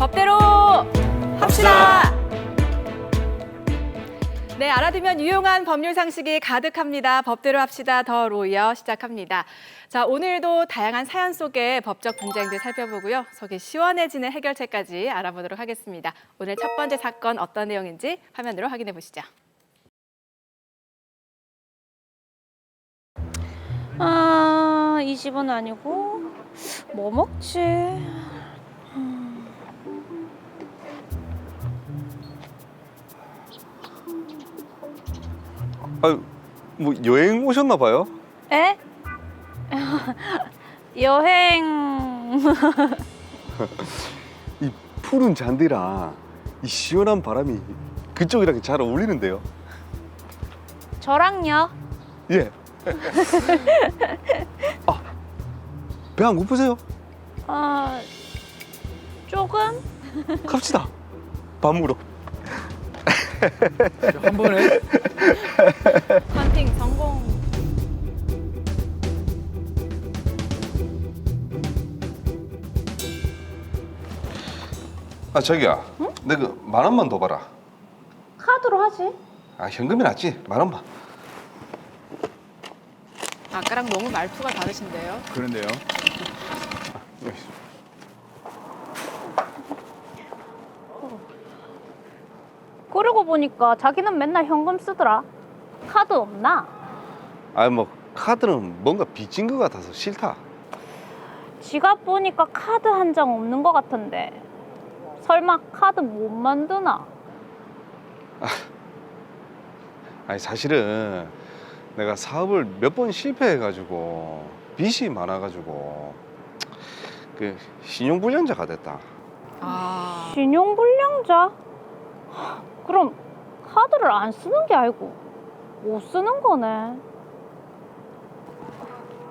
법대로 합시다. 네, 알아두면 유용한 법률 상식이 가득합니다. 법대로 합시다. 더 로이어 시작합니다. 자, 오늘도 다양한 사연 속의 법적 분쟁들 살펴보고요. 속이 시원해지는 해결책까지 알아보도록 하겠습니다. 오늘 첫 번째 사건 어떤 내용인지 화면으로 확인해 보시죠. 이 집은 아니고 뭐 먹지? 아유, 뭐 여행 오셨나 봐요? 에? 여행. 이 푸른 잔디랑 이 시원한 바람이 그쪽이랑 잘 어울리는데요. 저랑요? 예. 아, 배 안 고프세요? 조금? 갑시다. 밥 먹으러. 한 번에 헌팅 성공. 아, 자기야. 응? 내가 그 10,000원만 더 봐라. 카드로 하지. 아, 현금이 낫지. 10,000원만. 아까랑 너무 말투가 다르신데요. 그런데요. 여기 있어. 그러고 보니까 자기는 맨날 현금 쓰더라. 카드 없나? 아, 뭐 카드는 뭔가 빚진 것 같아서 싫다. 지갑 보니까 카드 한 장 없는 것 같은데. 설마 카드 못 만드나? 아니, 사실은 내가 사업을 몇 번 실패해가지고 빚이 많아가지고 그 신용불량자가 됐다. 아, 신용불량자? 그럼 카드를 안 쓰는 게 아니고 못 쓰는 거네.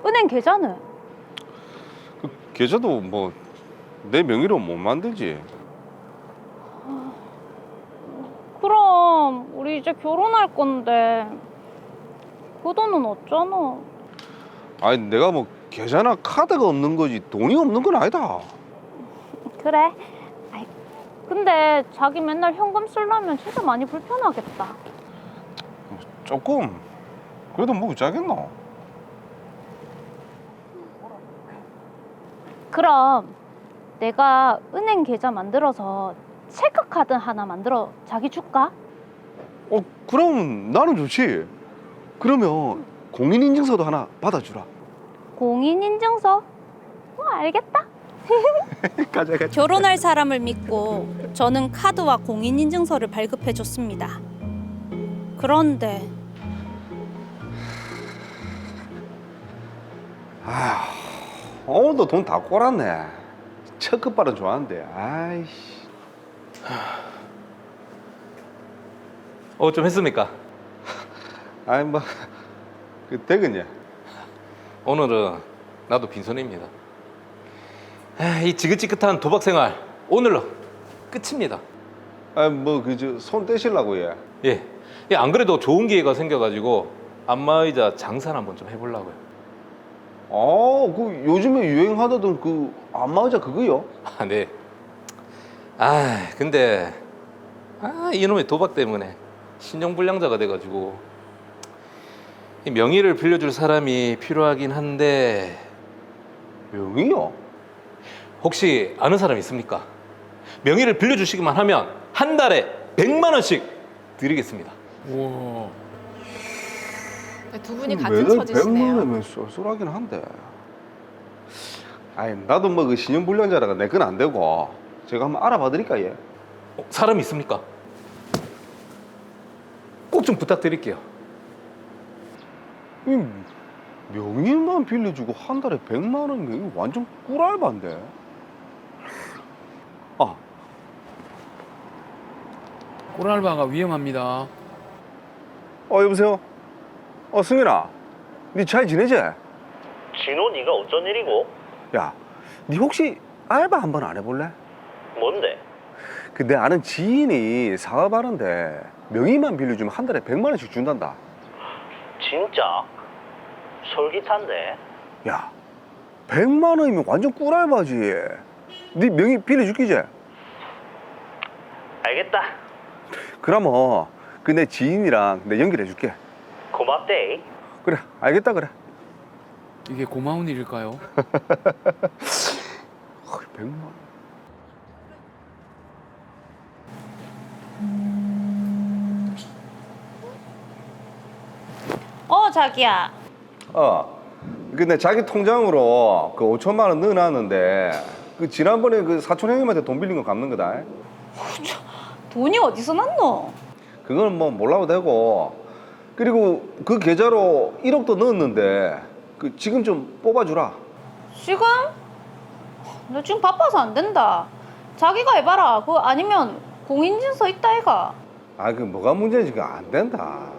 은행 계좌는? 그 계좌도 뭐 내 명의로 못 만들지. 그럼 우리 이제 결혼할 건데 그 돈은 어쩌노? 아니, 내가 뭐 계좌나 카드가 없는 거지 돈이 없는 건 아니다. 그래. 아이, 근데 자기 맨날 현금 쓰려면 진짜 많이 불편하겠다. 조금 그래도 뭐 어쩌겠노. 그럼 내가 은행 계좌 만들어서 체크카드 하나 만들어 자기 줄까? 그럼 나는 좋지. 그러면 공인인증서도 하나 받아주라. 공인인증서? 알겠다. 가자. 결혼할 사람을 믿고 저는 카드와 공인인증서를 발급해줬습니다. 그런데 오늘도 돈 다 꼬랐네. 첫 끝발은 좋아하는데. 아이씨. 좀 했습니까? 아이 뭐 그 되겠냐. 오늘은 나도 빈손입니다. 이 지긋지긋한 도박 생활 오늘로 끝입니다. 아뭐 그 손 떼시려고 얘. 예, 안 그래도 좋은 기회가 생겨가지고 안마의자 장사를 한번 좀 해보려고요. 그 요즘에 유행하다던 그 안마의자 그거요? 네. 근데 이놈의 도박 때문에 신용불량자가 돼가지고 이 명의를 빌려줄 사람이 필요하긴 한데 명의요? 혹시 아는 사람 있습니까? 명의를 빌려주시기만 하면 한 달에 100만 원씩 드리겠습니다. 우와. 두 분이 같은 매달 처지시네요. 100만 원이면 쏠쏠하긴 한데. 아니 나도 뭐 그 신용불량자라가 내 건 안 되고 제가 한번 알아봐 드릴까 얘. 사람 있습니까? 꼭 좀 부탁드릴게요. 이 명의만 빌려주고 한 달에 100만 원이면 이거 완전 꿀알바인데. 꿀알바가 위험합니다. 여보세요? 승현아, 니 잘 지내지? 진호, 네가 어쩐 일이고? 야, 니 혹시 알바 한번 안 해볼래? 뭔데? 그 내 아는 지인이 사업하는데 명의만 빌려주면 한 달에 100만 원씩 준단다. 진짜? 솔깃한데? 야, 100만 원이면 완전 꿀알바지. 네 명의 빌려줄 끼지? 알겠다. 그러면 그 내 지인이랑 내 연결해 줄게. 고맙대. 그래, 알겠다 그래. 이게 고마운 일일까요? 100만 원. 자기야. 근데 자기 통장으로 그 5천만 원 넣어놨는데 그 지난번에 그 사촌 형님한테 돈 빌린 거 갚는 거다. 돈이 어디서 났노? 그건 뭐 몰라도 되고, 그리고 그 계좌로 1억도 넣었는데 그 지금 좀 뽑아주라. 지금? 너 지금 바빠서 안 된다. 자기가 해봐라. 그거 아니면 공인인증서 있다 해가. 그 뭐가 문제인지 그거 안 된다.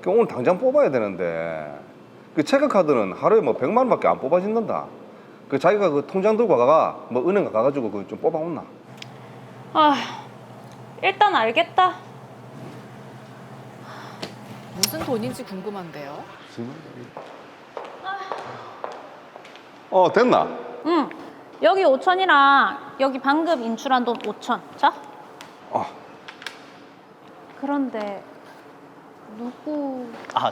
그 오늘 당장 뽑아야 되는데 그 체크카드는 하루에 뭐 100만 원밖에 안 뽑아진단다. 그 자기가 그 통장 들고 가가 뭐 은행 가가지고 그 좀 뽑아온나. 일단 알겠다. 무슨 돈인지 궁금한데요. 됐나? 응. 여기 5천이랑 여기 방금 인출한 돈 5천. 자. 그런데 누구?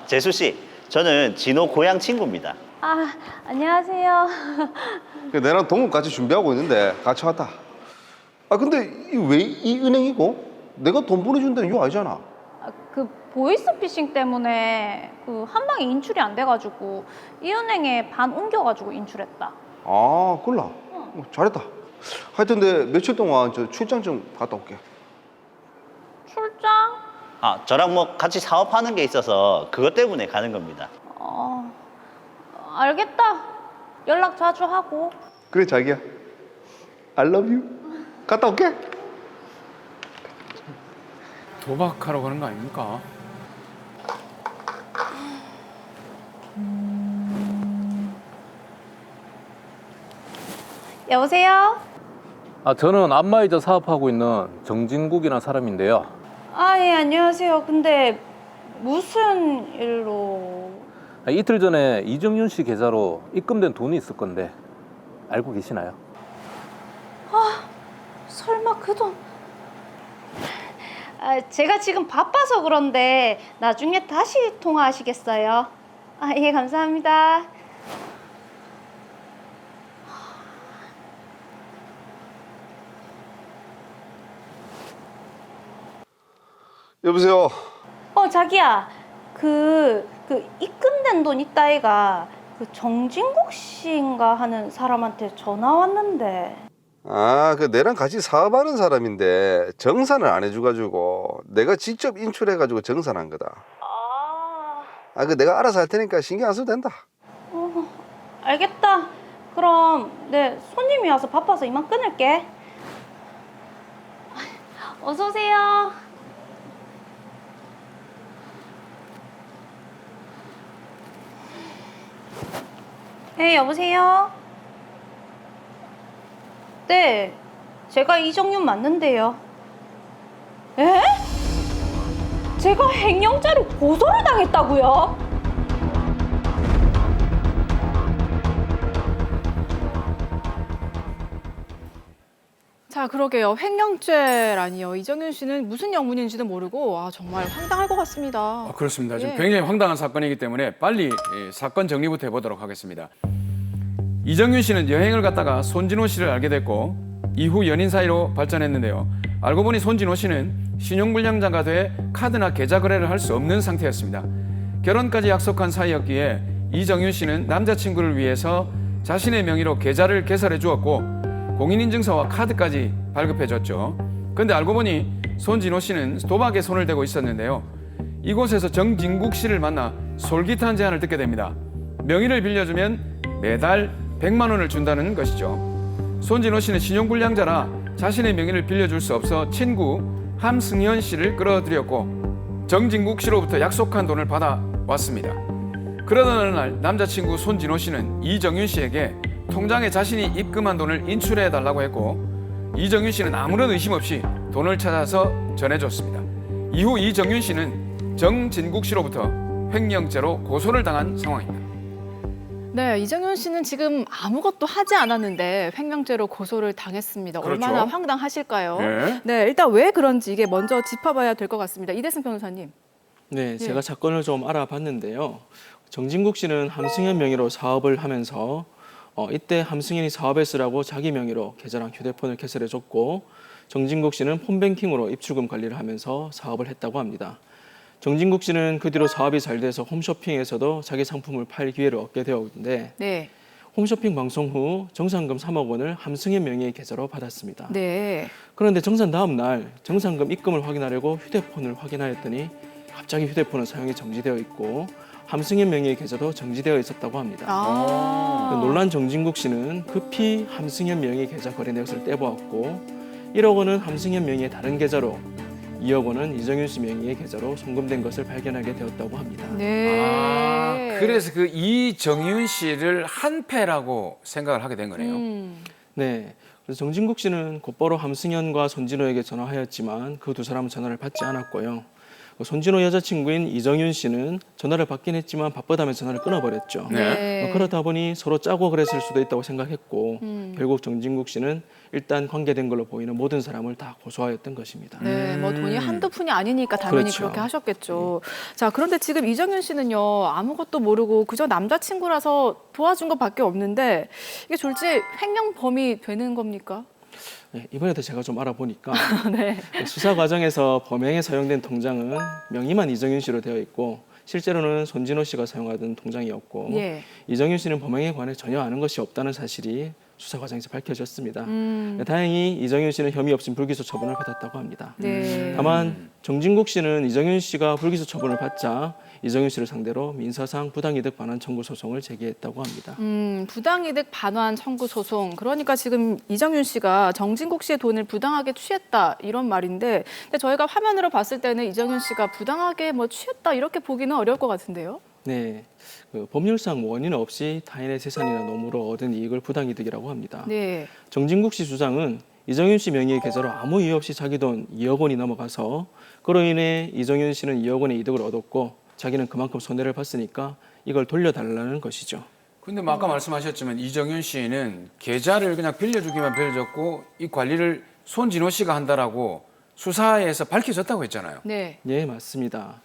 재수 씨, 저는 진호 고향 친구입니다. 안녕하세요. 그 내랑 동업 같이 준비하고 있는데 같이 왔다. 근데 왜 이 은행이고? 내가 돈 보내준 데는 이거 아니잖아. 그 보이스피싱 때문에 그 한 방에 인출이 안 돼가지고 이 은행에 반 옮겨가지고 인출했다. 그래. 잘했다. 하여튼 내 며칠 동안 저 출장 좀 갔다 올게. 출장? 저랑 뭐 같이 사업하는 게 있어서 그것 때문에 가는 겁니다. 알겠다. 연락 자주 하고. 그래 자기야. I love you. 갔다 올게. 도박하러 가는 거 아닙니까? 여보세요? 저는 안마의자 사업하고 있는 정진국이라는 사람인데요. 예, 안녕하세요. 근데 무슨 일로? 이틀 전에 이정윤 씨 계좌로 입금된 돈이 있을 건데 알고 계시나요? 설마 그 돈? 제가 지금 바빠서 그런데 나중에 다시 통화하시겠어요? 예, 감사합니다. 여보세요. 자기야. 그 입금된 돈 있다이가 그 정진국 씨인가 하는 사람한테 전화 왔는데. 그 내랑 같이 사업하는 사람인데 정산을 안 해줘가지고 내가 직접 인출해가지고 정산한 거다. 그 내가 알아서 할 테니까 신경 안 써도 된다. 알겠다. 그럼 네, 손님이 와서 바빠서 이만 끊을게. 어서 오세요. 네, 여보세요? 네, 제가 이정윤 맞는데요. 에? 제가 횡령죄로 고소를 당했다고요? 자, 그러게요. 횡령죄라니요. 이정윤 씨는 무슨 영문인지도 모르고 정말 황당할 것 같습니다. 그렇습니다. 지금 예. 굉장히 황당한 사건이기 때문에 빨리 사건 정리부터 해보도록 하겠습니다. 이정윤 씨는 여행을 갔다가 손진호 씨를 알게 됐고 이후 연인 사이로 발전했는데요. 알고 보니 손진호 씨는 신용불량자가 돼 카드나 계좌 거래를 할 수 없는 상태였습니다. 결혼까지 약속한 사이였기에 이정윤 씨는 남자친구를 위해서 자신의 명의로 계좌를 개설해 주었고 공인인증서와 카드까지 발급해줬죠. 근데 알고 보니 손진호 씨는 도박에 손을 대고 있었는데요. 이곳에서 정진국 씨를 만나 솔깃한 제안을 듣게 됩니다. 명의를 빌려주면 매달 100만 원을 준다는 것이죠. 손진호 씨는 신용불량자라 자신의 명의를 빌려줄 수 없어 친구 함승현 씨를 끌어들였고 정진국 씨로부터 약속한 돈을 받아왔습니다. 그러던 어느 날 남자친구 손진호 씨는 이정윤 씨에게 통장에 자신이 입금한 돈을 인출해달라고 했고 이정윤 씨는 아무런 의심 없이 돈을 찾아서 전해줬습니다. 이후 이정윤 씨는 정진국 씨로부터 횡령죄로 고소를 당한 상황입니다. 네, 이정윤 씨는 지금 아무것도 하지 않았는데 횡령죄로 고소를 당했습니다. 그렇죠. 얼마나 황당하실까요? 네. 네, 일단 왜 그런지 이게 먼저 짚어봐야 될 것 같습니다. 이대승 변호사님. 네, 제가 사건을 좀 알아봤는데요. 정진국 씨는 함승현 명의로 사업을 하면서 이때 함승현이 사업에 쓰라고 자기 명의로 계좌랑 휴대폰을 개설해줬고 정진국 씨는 폰뱅킹으로 입출금 관리를 하면서 사업을 했다고 합니다. 정진국 씨는 그 뒤로 사업이 잘 돼서 홈쇼핑에서도 자기 상품을 팔 기회를 얻게 되었는데 네. 홈쇼핑 방송 후 정산금 3억 원을 함승현 명의의 계좌로 받았습니다. 네. 그런데 정산 다음 날 정산금 입금을 확인하려고 휴대폰을 확인하였더니 갑자기 휴대폰은 사용이 정지되어 있고 함승현 명의의 계좌도 정지되어 있었다고 합니다. 아. 놀란 정진국 씨는 급히 함승현 명의의 계좌 거래 내역을 떼보았고 1억 원은 함승현 명의의 다른 계좌로 2억 원은 이정윤 씨 명의의 계좌로 송금된 것을 발견하게 되었다고 합니다. 네. 아, 그래서 그 이정윤 씨를 한패라고 생각을 하게 된 거네요. 네, 그래서 정진국 씨는 곧바로 함승현과 손진호에게 전화하였지만 그 두 사람은 전화를 받지 않았고요. 손진호 여자친구인 이정윤 씨는 전화를 받긴 했지만 바쁘다며 전화를 끊어버렸죠. 네. 그렇다 보니 서로 짜고 그랬을 수도 있다고 생각했고 결국 정진국 씨는 일단 관계된 걸로 보이는 모든 사람을 다 고소하였던 것입니다. 네, 뭐 돈이 한두 푼이 아니니까 당연히 그렇죠. 그렇게 하셨겠죠. 자, 그런데 지금 이정윤 씨는요, 아무것도 모르고 그저 남자친구라서 도와준 것밖에 없는데 이게 졸지 횡령범이 되는 겁니까? 네, 이번에도 제가 좀 알아보니까 네. 수사 과정에서 범행에 사용된 통장은 명의만 이정윤 씨로 되어 있고 실제로는 손진호 씨가 사용하던 통장이었고 예. 이정윤 씨는 범행에 관해 전혀 아는 것이 없다는 사실이 수사 과정에서 밝혀졌습니다. 다행히 이정윤 씨는 혐의 없이 불기소 처분을 받았다고 합니다. 네. 다만 정진국 씨는 이정윤 씨가 불기소 처분을 받자 이정윤 씨를 상대로 민사상 부당이득 반환 청구 소송을 제기했다고 합니다. 부당이득 반환 청구 소송. 그러니까 지금 이정윤 씨가 정진국 씨의 돈을 부당하게 취했다 이런 말인데, 근데 저희가 화면으로 봤을 때는 이정윤 씨가 부당하게 뭐 취했다 이렇게 보기는 어려울 것 같은데요. 네, 그 법률상 원인 없이 타인의 재산이나 노무로 얻은 이익을 부당이득이라고 합니다. 네. 정진국 씨 주장은 이정윤 씨 명의의 계좌로 아무 이유 없이 자기 돈 2억 원이 넘어가서 그로 인해 이정윤 씨는 2억 원의 이득을 얻었고 자기는 그만큼 손해를 봤으니까 이걸 돌려달라는 것이죠. 근데 뭐 아까 말씀하셨지만 이정윤 씨는 계좌를 그냥 빌려주기만 빌려줬고 이 관리를 손진호 씨가 한다라고 수사에서 밝혀졌다고 했잖아요. 네. 네, 맞습니다.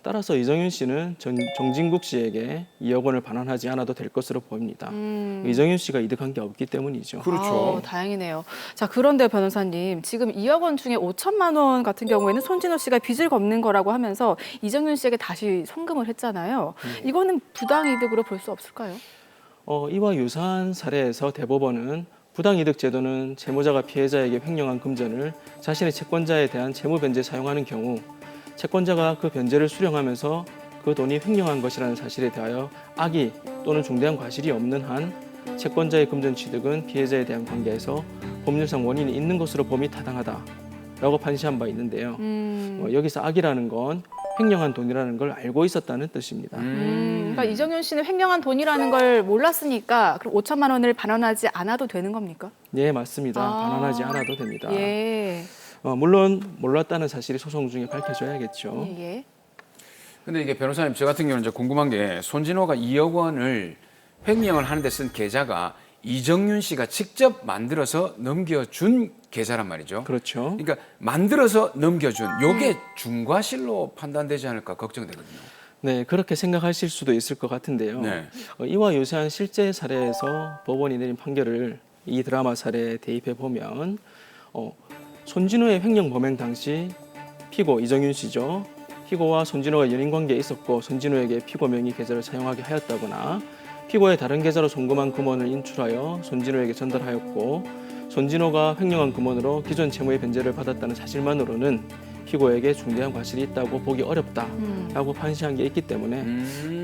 따라서 이정윤 씨는 정진국 씨에게 2억 원을 반환하지 않아도 될 것으로 보입니다. 이정윤 씨가 이득한 게 없기 때문이죠. 그렇죠. 다행이네요. 자, 그런데 변호사님, 지금 2억 원 중에 5천만 원 같은 경우에는 손진호 씨가 빚을 갚는 거라고 하면서 이정윤 씨에게 다시 송금을 했잖아요. 이거는 부당이득으로 볼 수 없을까요? 이와 유사한 사례에서 대법원은 부당이득 제도는 채무자가 피해자에게 횡령한 금전을 자신의 채권자에 대한 채무 변제에 사용하는 경우 채권자가 그 변제를 수령하면서 그 돈이 횡령한 것이라는 사실에 대하여 악의 또는 중대한 과실이 없는 한 채권자의 금전 취득은 피해자에 대한 관계에서 법률상 원인이 있는 것으로 봄이 타당하다라고 판시한 바 있는데요. 여기서 악이라는 건 횡령한 돈이라는 걸 알고 있었다는 뜻입니다. 그러니까 이정윤 씨는 횡령한 돈이라는 걸 몰랐으니까 그럼 5천만 원을 반환하지 않아도 되는 겁니까? 네, 맞습니다. 반환하지 않아도 됩니다. 예. 물론 몰랐다는 사실이 소송 중에 밝혀져야겠죠. 예. 근데 이게 변호사님 저 같은 경우는 이제 궁금한 게 손진호가 2억 원을 횡령을 하는데 쓴 계좌가 이정윤 씨가 직접 만들어서 넘겨준 계좌란 말이죠. 그렇죠. 그러니까 만들어서 넘겨준 요게 중과실로 판단되지 않을까 걱정되거든요. 네, 그렇게 생각하실 수도 있을 것 같은데요. 네. 이와 유사한 실제 사례에서 법원이 내린 판결을 이 드라마 사례에 대입해 보면 손진호의 횡령 범행 당시 피고 이정윤 씨죠. 피고와 손진호가 연인 관계에 있었고 손진호에게 피고 명의 계좌를 사용하게 하였다거나 피고의 다른 계좌로 송금한 금원을 인출하여 손진호에게 전달하였고 손진호가 횡령한 금원으로 기존 채무의 변제를 받았다는 사실만으로는 피고에게 중대한 과실이 있다고 보기 어렵다라고 판시한 게 있기 때문에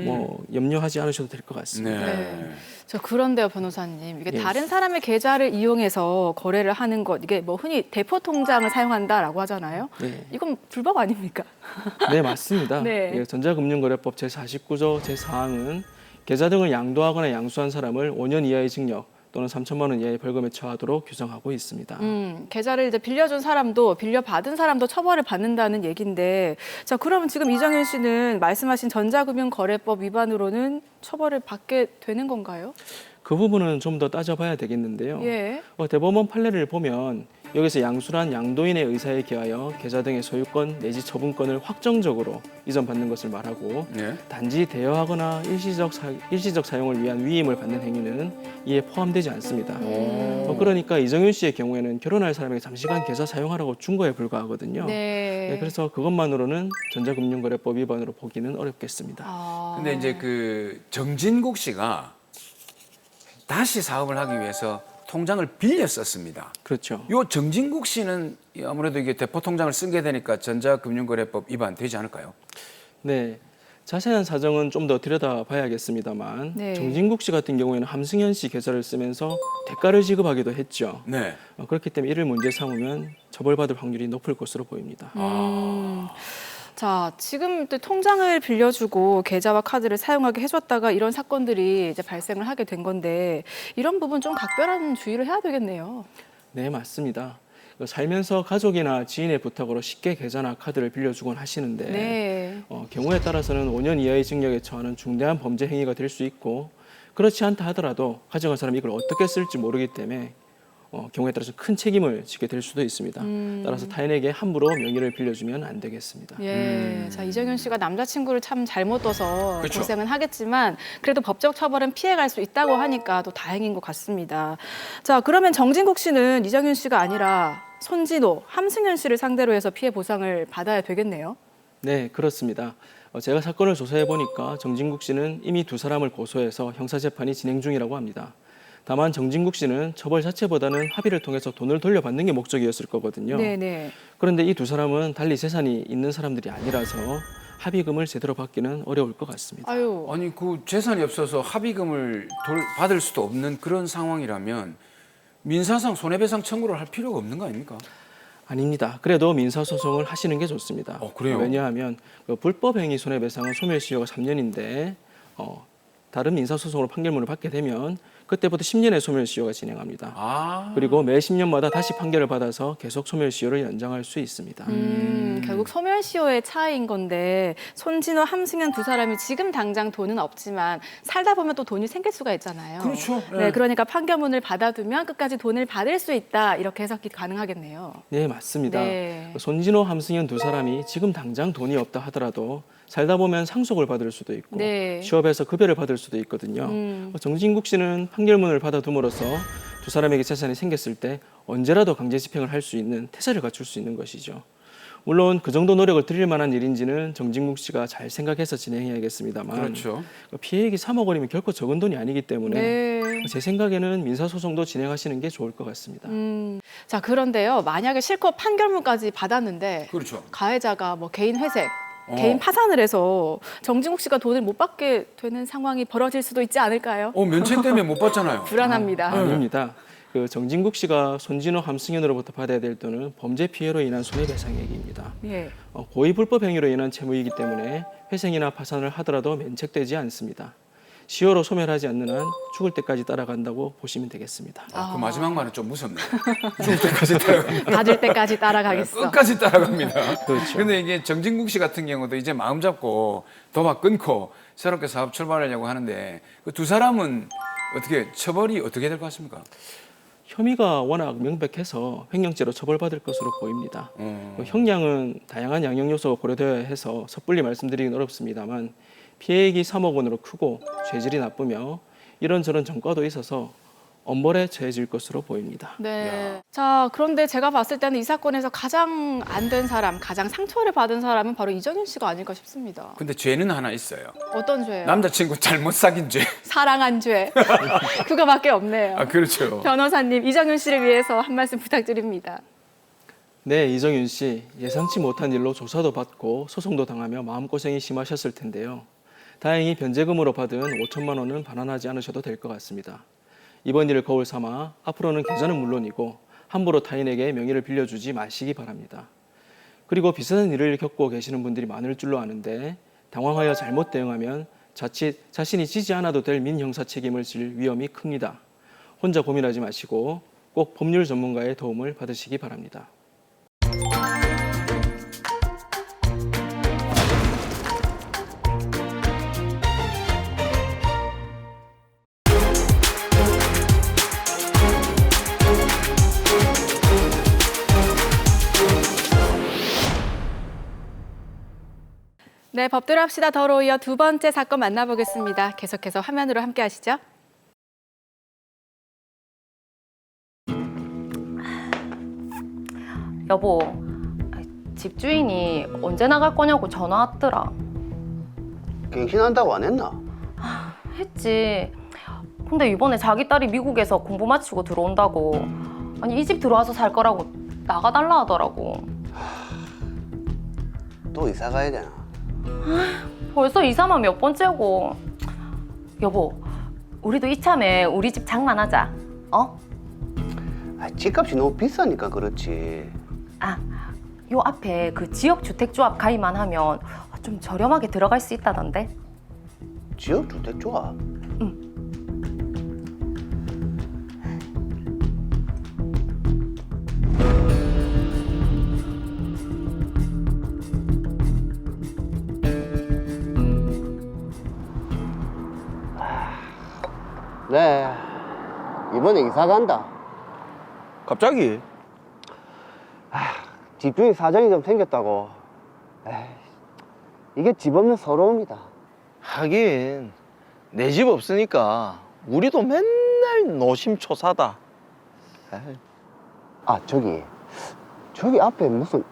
뭐 염려하지 않으셔도 될 것 같습니다. 네. 저 그런데요, 변호사님. 이게 예. 다른 사람의 계좌를 이용해서 거래를 하는 것, 이게 뭐 흔히 대포 통장을 사용한다라고 하잖아요. 네. 이건 불법 아닙니까? 네, 맞습니다. 네. 예, 전자금융거래법 제49조 제4항은 계좌 등을 양도하거나 양수한 사람을 5년 이하의 징역 또는 3천만 원 이하의 벌금에 처하도록 규정하고 있습니다. 계좌를 이제 빌려준 사람도 빌려받은 사람도 처벌을 받는다는 얘기인데, 자 그러면 지금 이정윤 씨는 말씀하신 전자금융거래법 위반으로는 처벌을 받게 되는 건가요? 그 부분은 좀 더 따져봐야 되겠는데요. 예. 대법원 판례를 보면 여기서 양술한 양도인의 의사에 기하여 계좌 등의 소유권 내지 처분권을 확정적으로 이전받는 것을 말하고 네. 단지 대여하거나 일시적 사용을 위한 위임을 받는 행위는 이에 포함되지 않습니다. 그러니까 이정윤 씨의 경우에는 결혼할 사람에게 잠시간 계좌 사용하라고 준 거에 불과하거든요. 네. 그래서 그것만으로는 전자금융거래법 위반으로 보기는 어렵겠습니다. 아. 근데 이제 그 정진국 씨가 다시 사업을 하기 위해서 통장을 빌렸었습니다. 그렇죠. 요 정진국 씨는 아무래도 이게 대포 통장을 쓰게 되니까 전자금융거래법 위반 되지 않을까요? 네. 자세한 사정은 좀 더 들여다봐야겠습니다만 네. 정진국 씨 같은 경우에는 함승현 씨 계좌를 쓰면서 대가를 지급하기도 했죠. 네. 그렇기 때문에 이를 문제 삼으면 처벌받을 확률이 높을 것으로 보입니다. 자, 지금 또 통장을 빌려주고 계좌와 카드를 사용하게 해줬다가 이런 사건들이 이제 발생을 하게 된 건데 이런 부분 좀 각별한 주의를 해야 되겠네요. 네, 맞습니다. 살면서 가족이나 지인의 부탁으로 쉽게 계좌나 카드를 빌려주곤 하시는데 네. 경우에 따라서는 5년 이하의 징역에 처하는 중대한 범죄 행위가 될 수 있고 그렇지 않다 하더라도 가져간 사람이 이걸 어떻게 쓸지 모르기 때문에 경우에 따라서 큰 책임을 지게 될 수도 있습니다. 따라서 타인에게 함부로 명의를 빌려주면 안 되겠습니다. 예. 자, 이정윤 씨가 남자친구를 참 잘못 둬서 그쵸. 고생은 하겠지만 그래도 법적 처벌은 피해갈 수 있다고 하니까 또 다행인 것 같습니다. 자, 그러면 정진국 씨는 이정윤 씨가 아니라 손진호, 함승현 씨를 상대로 해서 피해 보상을 받아야 되겠네요. 네, 그렇습니다. 제가 사건을 조사해 보니까 정진국 씨는 이미 두 사람을 고소해서 형사재판이 진행 중이라고 합니다. 다만 정진국 씨는 처벌 자체보다는 합의를 통해서 돈을 돌려받는 게 목적이었을 거거든요. 네네. 그런데 이 두 사람은 달리 재산이 있는 사람들이 아니라서 합의금을 제대로 받기는 어려울 것 같습니다. 아유. 아니 그 재산이 없어서 합의금을 받을 수도 없는 그런 상황이라면 민사상 손해배상 청구를 할 필요가 없는 거 아닙니까? 아닙니다. 그래도 민사소송을 하시는 게 좋습니다. 그래요? 왜냐하면 그 불법행위 손해배상은 소멸시효가 3년인데 다른 민사소송으로 판결문을 받게 되면 그때부터 10년의 소멸시효가 진행합니다. 아. 그리고 매 10년마다 다시 판결을 받아서 계속 소멸시효를 연장할 수 있습니다. 결국 소멸시효의 차이인 건데 손진호, 함승현 두 사람이 지금 당장 돈은 없지만 살다 보면 또 돈이 생길 수가 있잖아요. 그렇죠. 네, 그러니까 판결문을 받아두면 끝까지 돈을 받을 수 있다 이렇게 해석이 가능하겠네요. 네, 맞습니다. 네. 손진호, 함승현 두 사람이 지금 당장 돈이 없다 하더라도 살다 보면 상속을 받을 수도 있고 네. 취업해서 급여를 받을 수도 있거든요. 정진국 씨는 판결문을 받아둠으로써 두 사람에게 재산이 생겼을 때 언제라도 강제 집행을 할 수 있는 태세를 갖출 수 있는 것이죠. 물론 그 정도 노력을 드릴 만한 일인지는 정진국 씨가 잘 생각해서 진행해야겠습니다만 그렇죠. 피해액이 3억 원이면 결코 적은 돈이 아니기 때문에 네. 제 생각에는 민사소송도 진행하시는 게 좋을 것 같습니다. 자, 그런데요. 만약에 실컷 판결문까지 받았는데 그렇죠. 가해자가 뭐 개인 회색, 개인 파산을 해서 정진국 씨가 돈을 못 받게 되는 상황이 벌어질 수도 있지 않을까요? 면책 때문에 못 받잖아요. 불안합니다. 아닙니다. 그 정진국 씨가 손진호, 함승현으로부터 받아야 될 돈은 범죄 피해로 인한 손해배상액입니다. 예. 고의 불법 행위로 인한 채무이기 때문에 회생이나 파산을 하더라도 면책되지 않습니다. 시효로 소멸하지 않는 한 죽을 때까지 따라간다고 보시면 되겠습니다. 그 마지막 말은 좀 무섭네요. 죽을 때까지 따라갑니다. 받을 때까지 따라가겠어. 끝까지 따라갑니다. 그렇죠. 근데 이게 정진국 씨 같은 경우도 이제 마음 잡고 도박 끊고 새롭게 사업 출발하려고 하는데 그 두 사람은 어떻게 처벌이 어떻게 될 것 같습니까? 혐의가 워낙 명백해서 횡령죄로 처벌받을 것으로 보입니다. 형량은 다양한 양형 요소가 고려되어야 해서 섣불리 말씀드리긴 어렵습니다만 피해액이 3억 원으로 크고 죄질이 나쁘며 이런저런 전과도 있어서 엄벌에 처해질 것으로 보입니다. 네. 자, 그런데 제가 봤을 때는 이 사건에서 가장 안 된 사람, 가장 상처를 받은 사람은 바로 이정윤 씨가 아닐까 싶습니다. 근데 죄는 하나 있어요. 어떤 죄예요? 남자친구 잘못 사귄 죄. 사랑한 죄. 그거밖에 없네요. 그렇죠. 변호사님, 이정윤 씨를 위해서 한 말씀 부탁드립니다. 네, 이정윤 씨 예상치 못한 일로 조사도 받고 소송도 당하며 마음고생이 심하셨을 텐데요. 다행히 변제금으로 받은 5천만 원은 반환하지 않으셔도 될 것 같습니다. 이번 일을 거울 삼아 앞으로는 계좌는 물론이고 함부로 타인에게 명의를 빌려주지 마시기 바랍니다. 그리고 비슷한 일을 겪고 계시는 분들이 많을 줄로 아는데 당황하여 잘못 대응하면 자칫 자신이 지지 않아도 될 민형사 책임을 질 위험이 큽니다. 혼자 고민하지 마시고 꼭 법률 전문가의 도움을 받으시기 바랍니다. 네, 법대로 합시다 더로 이어 두 번째 사건 만나보겠습니다. 계속해서 화면으로 함께 하시죠. 여보, 집주인이 언제 나갈 거냐고 전화 왔더라. 갱신한다고 안 했나? 했지. 근데 이번에 자기 딸이 미국에서 공부 마치고 들어온다고. 아니, 이 집 들어와서 살 거라고 나가달라 하더라고. 또 이사 가야 되나? 벌써 이사만 몇 번째고. 여보, 우리도 이참에 우리 집 장만하자. 어? 아, 집값이 너무 비싸니까 그렇지. 아, 요 앞에 그 지역주택조합 가입만 하면 좀 저렴하게 들어갈 수 있다던데. 지역주택조합? 네, 이번에 이사 간다. 갑자기? 집주인 사정이 좀 생겼다고. 에이, 이게 집 없는 서러움이다. 하긴 내 집 없으니까 우리도 맨날 노심초사다. 에이. 아, 저기 앞에 무슨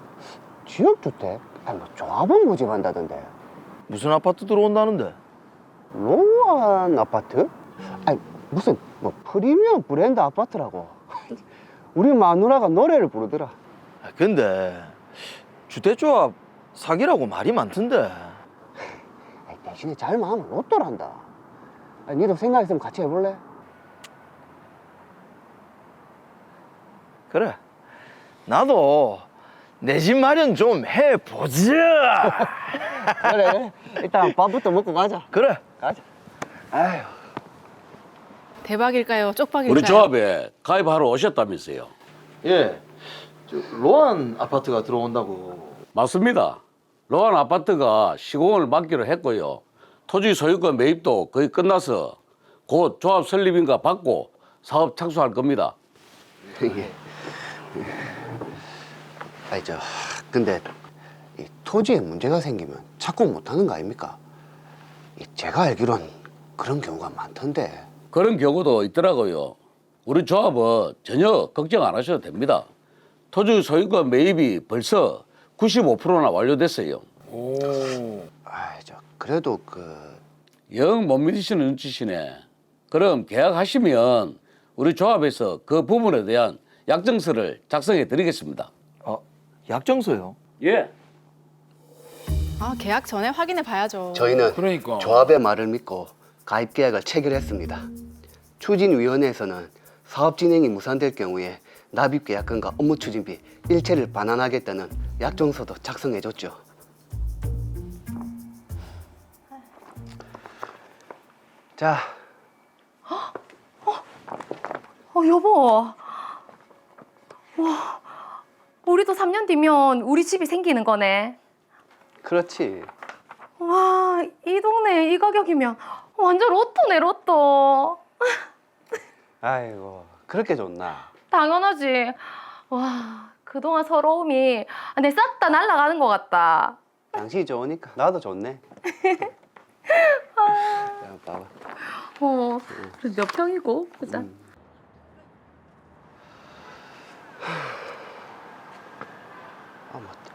지역주택? 아니, 뭐 조합원 모집한다던데. 무슨 아파트 들어온다는데? 로안 아파트? 아니, 무슨 뭐 프리미엄 브랜드 아파트라고. 우리 마누라가 노래를 부르더라. 근데 주택조합 사기라고 말이 많던데. 아니, 대신에 잘만 하면 로또란다. 아니, 니도 생각 있으면 같이 해볼래? 그래, 나도 내 집 마련 좀 해보자. 그래, 일단 밥부터 먹고 가자. 그래. 가자. 아휴. 대박일까요? 쪽박일까요? 우리 조합에 가입하러 오셨다면서요? 예, 로안 아파트가 들어온다고. 맞습니다. 로안 아파트가 시공을 맡기로 했고요. 토지 소유권 매입도 거의 끝나서 곧 조합 설립인가 받고 사업 착수할 겁니다. 예. 아니, 근데 이 토지에 문제가 생기면 착공 못하는 거 아닙니까? 제가 알기론 그런 경우가 많던데. 그런 경우도 있더라고요. 우리 조합은 전혀 걱정 안 하셔도 됩니다. 토지 소유권 매입이 벌써 95%나 완료됐어요. 오. 아, 그래도 영 못 믿으시는 눈치시네. 그럼 계약하시면 우리 조합에서 그 부분에 대한 약정서를 작성해 드리겠습니다. 아, 약정서요? 예. 아, 계약 전에 확인해 봐야죠. 저희는 그러니까. 조합의 말을 믿고 가입 계약을 체결했습니다. 추진위원회에서는 사업 진행이 무산될 경우에 납입 계약금과 업무 추진비 일체를 반환하겠다는 약정서도 작성해줬죠. 자, 여보. 와, 우리도 3년 뒤면 우리 집이 생기는 거네. 그렇지. 와, 이 동네에 이 가격이면 완전 로또네, 로또. 아이고, 그렇게 좋나? 당연하지. 와, 그동안 서러움이 내 싹 다 날아가는 것 같다. 당신이 좋으니까 나도 좋네. 자, 봐봐. 그래도 몇 평이고, 보자. 아, 맞다.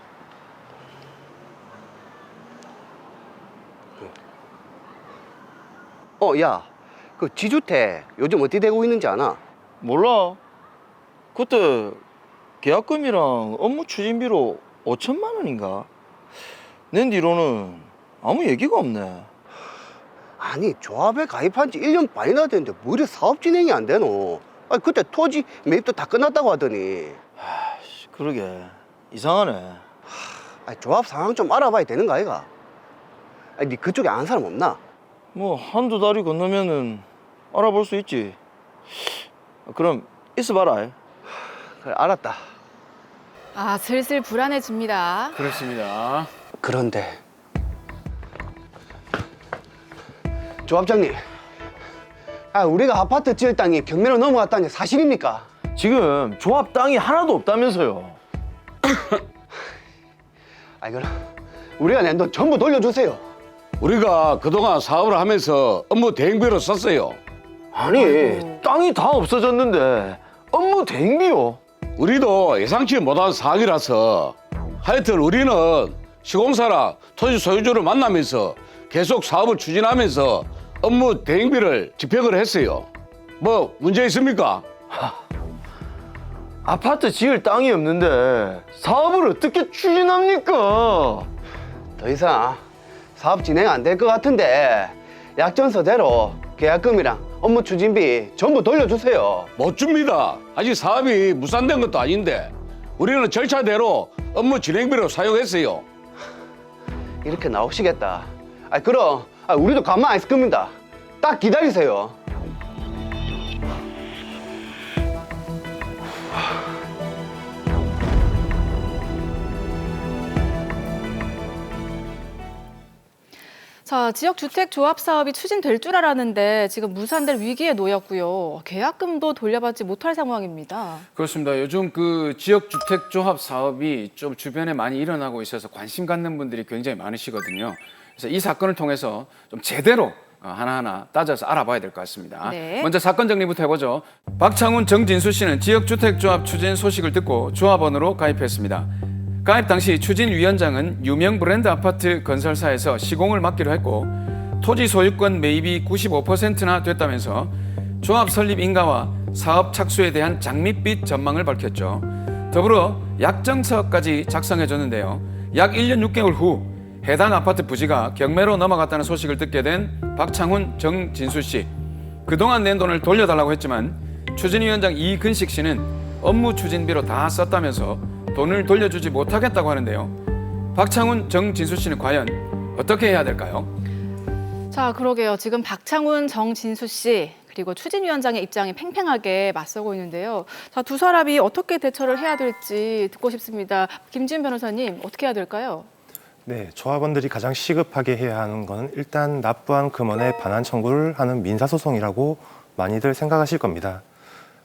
야, 그 지주택 요즘 어떻게 되고 있는지 아나? 몰라. 그때 계약금이랑 업무 추진비로 5천만 원인가? 낸 뒤로는 아무 얘기가 없네. 아니, 조합에 가입한 지 1년 반이나 됐는데 뭐 이래 사업 진행이 안 되노? 아니, 그때 토지 매입도 다 끝났다고 하더니. 그러게 이상하네. 아니, 조합 상황 좀 알아봐야 되는 거 아이가? 아니, 네 그쪽에 아는 사람 없나? 뭐 한두 달이 건너면은 알아볼 수 있지. 그럼 있어봐라. 그래, 알았다. 아, 슬슬 불안해집니다. 그렇습니다. 그런데 조합장님, 우리가 아파트 지을 땅이 경매로 넘어갔다는 게 사실입니까? 지금 조합 땅이 하나도 없다면서요. 그럼 우리가 낸 돈 전부 돌려주세요. 우리가 그동안 사업을 하면서 업무 대행비로 썼어요. 아니, 땅이 다 없어졌는데 업무 대행비요? 우리도 예상치 못한 사항이라서 하여튼 우리는 시공사랑 토지 소유주를 만나면서 계속 사업을 추진하면서 업무 대행비를 집행을 했어요. 뭐 문제 있습니까? 아파트 지을 땅이 없는데 사업을 어떻게 추진합니까? 더 이상 사업 진행 안 될 것 같은데 약정서대로 계약금이랑 업무 추진비 전부 돌려주세요. 못 줍니다. 아직 사업이 무산된 것도 아닌데 우리는 절차대로 업무 진행비로 사용했어요. 이렇게 나오시겠다. 그럼 우리도 가만 안 있을 겁니다. 딱 기다리세요. 자, 지역주택조합 사업이 추진될 줄 알았는데 지금 무산될 위기에 놓였고요. 계약금도 돌려받지 못할 상황입니다. 그렇습니다. 요즘 그 지역주택조합 사업이 좀 주변에 많이 일어나고 있어서 관심 갖는 분들이 굉장히 많으시거든요. 그래서 이 사건을 통해서 좀 제대로 하나하나 따져서 알아봐야 될 것 같습니다. 네. 먼저 사건 정리부터 해보죠. 박창훈, 정진수 씨는 지역주택조합 추진 소식을 듣고 조합원으로 가입했습니다. 가입 당시 추진위원장은 유명 브랜드 아파트 건설사에서 시공을 맡기로 했고 토지 소유권 매입이 95%나 됐다면서 조합 설립 인가와 사업 착수에 대한 장밋빛 전망을 밝혔죠. 더불어 약정서까지 작성해줬는데요. 약 1년 6개월 후 해당 아파트 부지가 경매로 넘어갔다는 소식을 듣게 된 박창훈, 정진수 씨. 그동안 낸 돈을 돌려달라고 했지만 추진위원장 이근식 씨는 업무 추진비로 다 썼다면서 돈을 돌려주지 못하겠다고 하는데요. 박창훈, 정진수 씨는 과연 어떻게 해야 될까요? 자, 그러게요. 지금 박창훈, 정진수 씨 그리고 추진위원장의 입장이 팽팽하게 맞서고 있는데요. 자, 두 사람이 어떻게 대처를 해야 될지 듣고 싶습니다. 김지은 변호사님, 어떻게 해야 될까요? 네, 조합원들이 가장 시급하게 해야 하는 건 일단 납부한 금원에 반환 청구를 하는 민사소송이라고 많이들 생각하실 겁니다.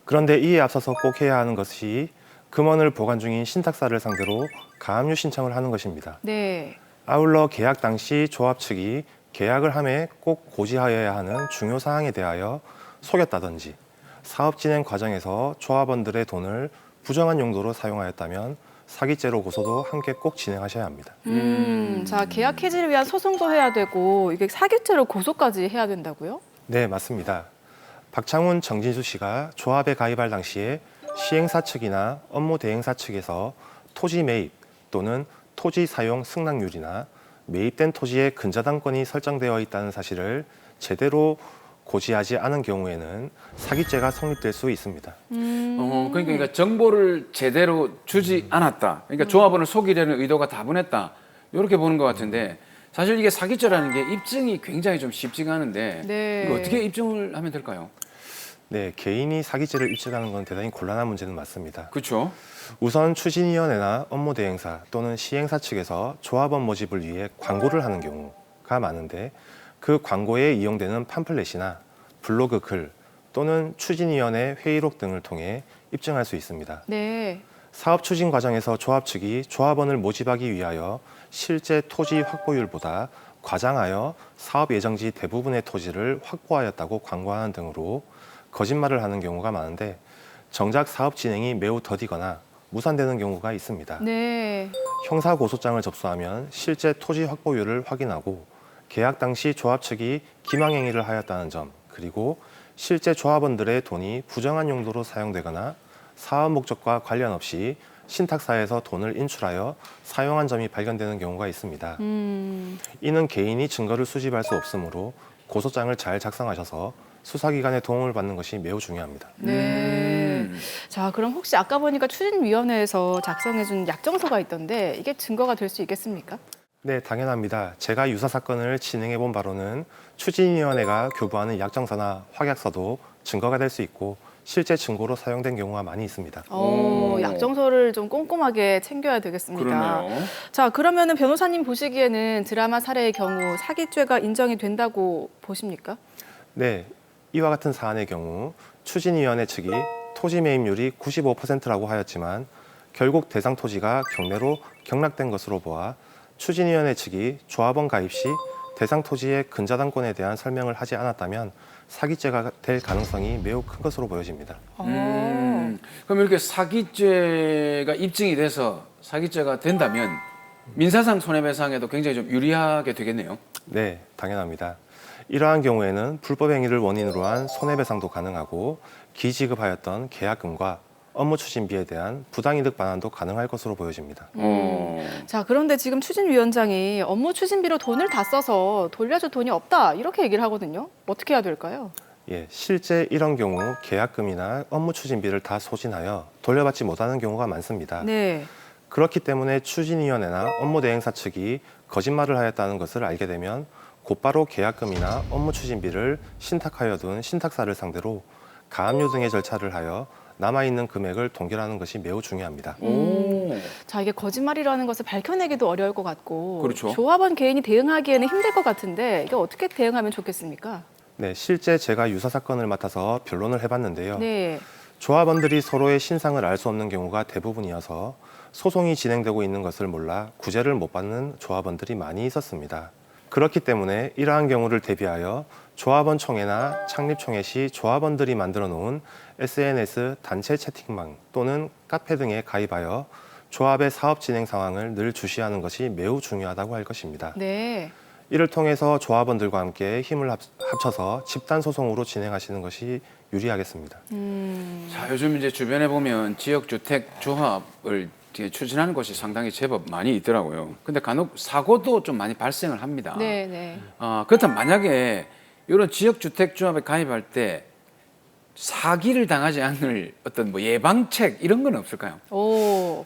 그런데 이에 앞서서 꼭 해야 하는 것이 금원을 보관 중인 신탁사를 상대로 가압류 신청을 하는 것입니다. 네. 아울러 계약 당시 조합 측이 계약을 함에 꼭 고지하여야 하는 중요 사항에 대하여 속였다든지 사업 진행 과정에서 조합원들의 돈을 부정한 용도로 사용하였다면 사기죄로 고소도 함께 꼭 진행하셔야 합니다. 자, 계약 해지를 위한 소송도 해야 되고 이게 사기죄로 고소까지 해야 된다고요? 네, 맞습니다. 박창훈, 정진수 씨가 조합에 가입할 당시에 시행사 측이나 업무 대행사 측에서 토지 매입 또는 토지 사용 승낙률이나 매입된 토지의 근저당권이 설정되어 있다는 사실을 제대로 고지하지 않은 경우에는 사기죄가 성립될 수 있습니다. 그러니까 정보를 제대로 주지 않았다. 그러니까 조합원을 속이려는 의도가 다분했다. 이렇게 보는 것 같은데 사실 이게 사기죄라는 게 입증이 굉장히 좀 쉽지가 않은데 네. 이거 어떻게 입증을 하면 될까요? 네, 개인이 사기죄를 입증하는 건 대단히 곤란한 문제는 맞습니다. 그렇죠. 우선 추진위원회나 업무 대행사 또는 시행사 측에서 조합원 모집을 위해 광고를 하는 경우가 많은데 그 광고에 이용되는 팜플렛이나 블로그 글 또는 추진위원회 회의록 등을 통해 입증할 수 있습니다. 네. 사업 추진 과정에서 조합 측이 조합원을 모집하기 위하여 실제 토지 확보율보다 과장하여 사업 예정지 대부분의 토지를 확보하였다고 광고하는 등으로 거짓말을 하는 경우가 많은데 정작 사업 진행이 매우 더디거나 무산되는 경우가 있습니다. 네. 형사 고소장을 접수하면 실제 토지 확보율을 확인하고 계약 당시 조합 측이 기망행위를 하였다는 점, 그리고 실제 조합원들의 돈이 부정한 용도로 사용되거나 사업 목적과 관련 없이 신탁사에서 돈을 인출하여 사용한 점이 발견되는 경우가 있습니다. 이는 개인이 증거를 수집할 수 없으므로 고소장을 잘 작성하셔서 수사기관의 도움을 받는 것이 매우 중요합니다. 네. 자, 그럼 혹시 아까 보니까 추진위원회에서 작성해준 약정서가 있던데 이게 증거가 될 수 있겠습니까? 네, 당연합니다. 제가 유사 사건을 진행해 본 바로는 추진위원회가 교부하는 약정서나 확약서도 증거가 될 수 있고 실제 증거로 사용된 경우가 많이 있습니다. 약정서를 좀 꼼꼼하게 챙겨야 되겠습니다. 그러네요. 자, 그러면은 변호사님 보시기에는 드라마 사례의 경우 사기죄가 인정이 된다고 보십니까? 네, 이와 같은 사안의 경우 추진위원회 측이 토지 매입률이 95%라고 하였지만 결국 대상 토지가 경매로 경락된 것으로 보아 추진위원회 측이 조합원 가입 시 대상 토지의 근저당권에 대한 설명을 하지 않았다면 사기죄가 될 가능성이 매우 큰 것으로 보여집니다. 그럼 이렇게 사기죄가 입증이 돼서 사기죄가 된다면 민사상 손해배상에도 굉장히 좀 유리하게 되겠네요. 네, 당연합니다. 이러한 경우에는 불법 행위를 원인으로 한 손해배상도 가능하고 기지급하였던 계약금과 업무 추진비에 대한 부당이득 반환도 가능할 것으로 보여집니다. 자, 그런데 지금 추진위원장이 업무 추진비로 돈을 다 써서 돌려줄 돈이 없다 이렇게 얘기를 하거든요. 어떻게 해야 될까요? 예, 실제 이런 경우 계약금이나 업무 추진비를 다 소진하여 돌려받지 못하는 경우가 많습니다. 네. 그렇기 때문에 추진위원회나 업무대행사 측이 거짓말을 하였다는 것을 알게 되면 곧바로 계약금이나 업무 추진비를 신탁하여 둔 신탁사를 상대로 가압류 등의 절차를 하여 남아있는 금액을 동결하는 것이 매우 중요합니다. 자, 이게 거짓말이라는 것을 밝혀내기도 어려울 것 같고 그렇죠. 조합원 개인이 대응하기에는 힘들 것 같은데 이게 어떻게 대응하면 좋겠습니까? 네, 실제 제가 유사 사건을 맡아서 변론을 해봤는데요. 네. 조합원들이 서로의 신상을 알 수 없는 경우가 대부분이어서 소송이 진행되고 있는 것을 몰라 구제를 못 받는 조합원들이 많이 있었습니다. 그렇기 때문에 이러한 경우를 대비하여 조합원 총회나 창립 총회 시 조합원들이 만들어 놓은 SNS 단체 채팅방 또는 카페 등에 가입하여 조합의 사업 진행 상황을 늘 주시하는 것이 매우 중요하다고 할 것입니다. 네. 이를 통해서 조합원들과 함께 힘을 합쳐서 집단 소송으로 진행하시는 것이 유리하겠습니다. 자, 요즘 이제 주변에 보면 지역주택 조합을 추진하는 곳이 상당히 제법 많이 있더라고요. 근데 간혹 사고도 좀 많이 발생을 합니다. 네, 네. 그렇다면 만약에 이런 지역주택 조합에 가입할 때 사기를 당하지 않을 어떤 뭐 예방책 이런 건 없을까요? 오.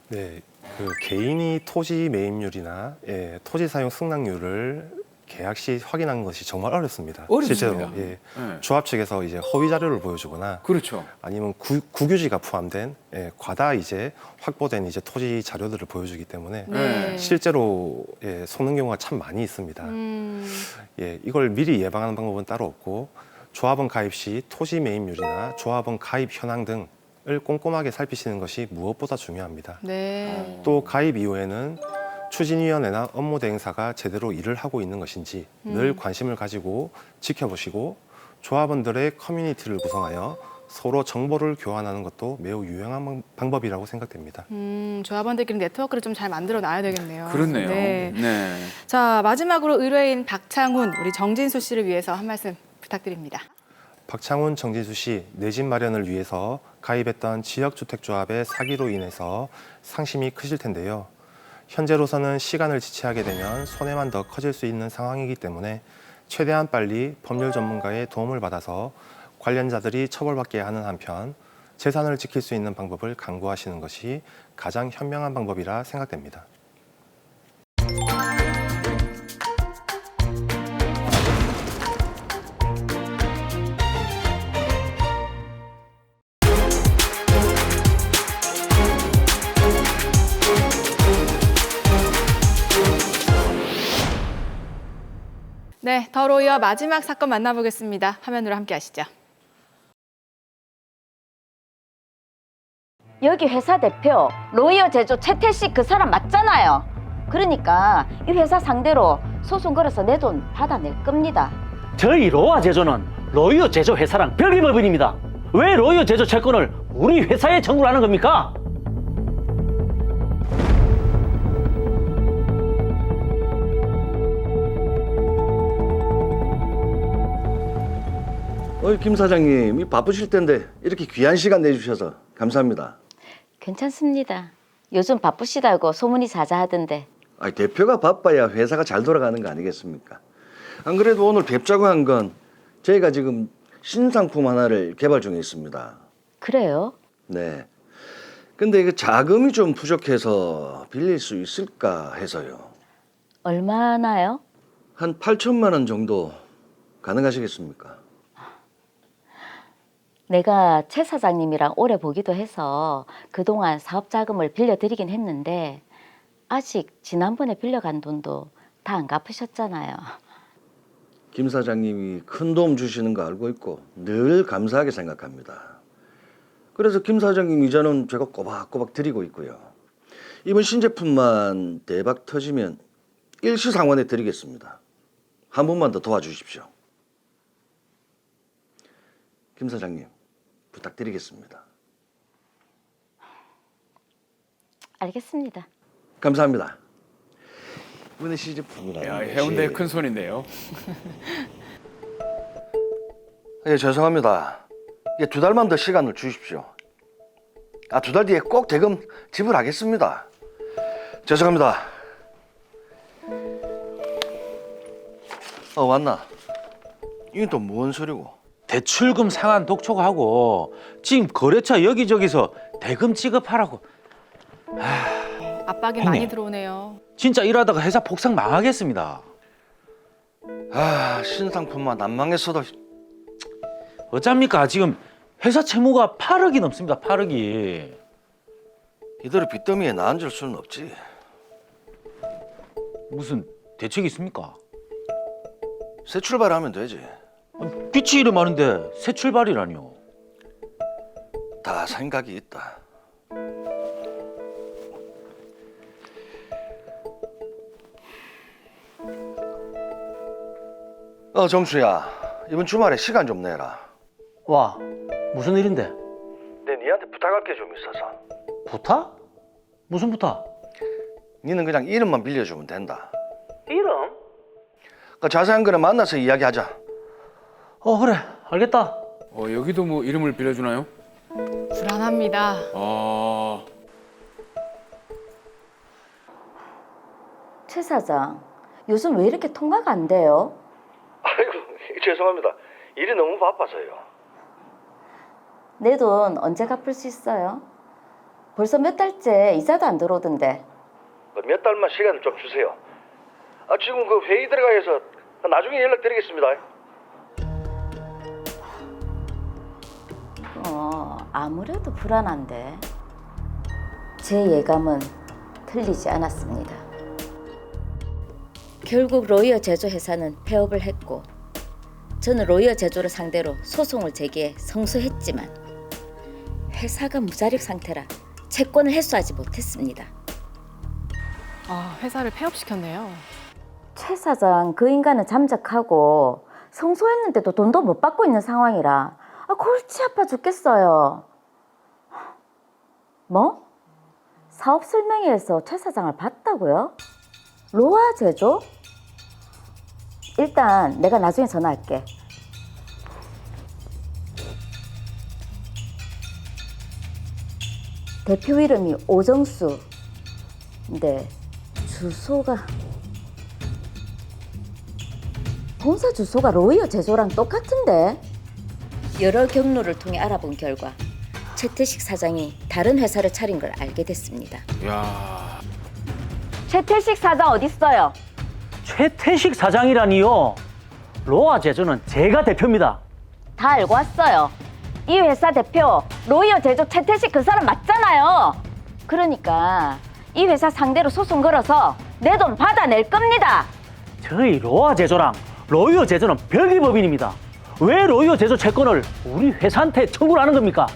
네, 그 개인이 토지 매입률이나 토지 사용 승낙률을 계약 시 확인하는 것이 정말 어렵습니다. 어렵습니다. 실제로 조합 측에서 이제 허위 자료를 보여주거나 그렇죠. 아니면 국유지가 포함된 과다 이제 확보된 이제 토지 자료들을 보여주기 때문에 네. 실제로 속는 경우가 참 많이 있습니다. 이걸 미리 예방하는 방법은 따로 없고 조합원 가입 시 토지 매입률이나 조합원 가입 현황 등을 꼼꼼하게 살피시는 것이 무엇보다 중요합니다. 네. 또 가입 이후에는 추진위원회나 업무대행사가 제대로 일을 하고 있는 것인지 늘 관심을 가지고 지켜보시고 조합원들의 커뮤니티를 구성하여 서로 정보를 교환하는 것도 매우 유용한 방법이라고 생각됩니다. 조합원들끼리 네트워크를 좀 잘 만들어 놔야 되겠네요. 그렇네요. 네. 네. 자, 마지막으로 의뢰인 박창훈, 우리 정진수 씨를 위해서 한 말씀 부탁드립니다. 박창훈, 정진수 씨, 내 집 마련을 위해서 가입했던 지역주택조합의 사기로 인해서 상심이 크실 텐데요. 현재로서는 시간을 지체하게 되면 손해만 더 커질 수 있는 상황이기 때문에 최대한 빨리 법률 전문가의 도움을 받아서 관련자들이 처벌받게 하는 한편 재산을 지킬 수 있는 방법을 강구하시는 것이 가장 현명한 방법이라 생각됩니다. 네, 더 로이어 마지막 사건 만나보겠습니다. 화면으로 함께 하시죠. 여기 회사 대표 로이어 제조 최태 씨 그 사람 맞잖아요. 그러니까 이 회사 상대로 소송 걸어서 내 돈 받아낼 겁니다. 저희 로아 제조는 로이어 제조 회사랑 별개법인입니다. 왜 로이어 제조 채권을 우리 회사에 청구를 하는 겁니까? 김 사장님, 바쁘실 텐데 이렇게 귀한 시간 내주셔서 감사합니다. 괜찮습니다. 요즘 바쁘시다고 소문이 자자하던데. 대표가 바빠야 회사가 잘 돌아가는 거 아니겠습니까? 안 그래도 오늘 뵙자고 한 건 저희가 지금 신상품 하나를 개발 중에 있습니다. 그래요? 네. 근데 이거 자금이 좀 부족해서 빌릴 수 있을까 해서요. 얼마나요? 한 8천만 원 정도 가능하시겠습니까? 내가 최 사장님이랑 오래 보기도 해서 그동안 사업 자금을 빌려드리긴 했는데 아직 지난번에 빌려간 돈도 다 안 갚으셨잖아요. 김 사장님이 큰 도움 주시는 거 알고 있고 늘 감사하게 생각합니다. 그래서 김 사장님 이자는 제가 꼬박꼬박 드리고 있고요. 이번 신제품만 대박 터지면 일시상환해 드리겠습니다. 한 번만 더 도와주십시오. 김 사장님 부탁드리겠습니다. 알겠습니다. 감사합니다. 이번에 신제품이라. 야, 해운대의 큰 손인데요. 예, 죄송합니다. 예, 2달만 더 시간을 주십시오. 2달 뒤에 꼭 대금 지불하겠습니다. 죄송합니다. 왔나? 이건 또 뭔 소리고? 대출금 상한 독촉하고 지금 거래처 여기저기서 대금 지급하라고. 압박이 형님. 많이 들어오네요. 진짜 일하다가 회사 폭삭 망하겠습니다. 신상품만 안 망했어도. 어쩝니까? 지금 회사 채무가 8억이 넘습니다. 8억이. 이대로 빚더미에 나 앉을 수는 없지. 무슨 대책이 있습니까? 새 출발하면 되지. 빚이 이래 많은데 새 출발이라뇨. 다 생각이 있다. 정수야, 이번 주말에 시간 좀 내라. 와, 무슨 일인데? 내 니한테 부탁할 게 좀 있어서. 부탁? 무슨 부탁? 니는 그냥 이름만 빌려주면 된다. 이름? 그 자세한 거는 만나서 이야기하자. 그래, 알겠다. 여기도 뭐 이름을 빌려주나요? 불안합니다. 최 사장, 요즘 왜 이렇게 통화가 안 돼요? 아이고, 죄송합니다. 일이 너무 바빠서요. 내 돈 언제 갚을 수 있어요? 벌써 몇 달째 이자도 안 들어오던데. 몇 달만 시간을 좀 주세요. 지금 그 회의 들어가 해서 나중에 연락드리겠습니다. 아무래도 불안한데. 제 예감은 틀리지 않았습니다. 결국 로이어 제조회사는 폐업을 했고 저는 로이어 제조를 상대로 소송을 제기해 성소했지만 회사가 무자력 상태라 채권을 해소하지 못했습니다. 회사를 폐업시켰네요. 최 사장 그 인간은 잠적하고 성소했는데도 돈도 못 받고 있는 상황이라 골치 아파 죽겠어요. 뭐? 사업 설명회에서 최 사장을 봤다고요? 로아 제조? 일단 내가 나중에 전화할게. 대표 이름이 오정수. 근데 주소가 본사 주소가 로이어 제조랑 똑같은데? 여러 경로를 통해 알아본 결과 최태식 사장이 다른 회사를 차린 걸 알게 됐습니다. 야. 최태식 사장 어딨어요? 최태식 사장이라니요? 로아 제조는 제가 대표입니다. 다 알고 왔어요. 이 회사 대표 로이어 제조 최태식 그 사람 맞잖아요. 그러니까 이 회사 상대로 소송 걸어서 내 돈 받아낼 겁니다. 저희 로아 제조랑 로이어 제조는 별개법인입니다. 왜 로이어 제조 채권을 우리 회사한테 청구를 하는 겁니까?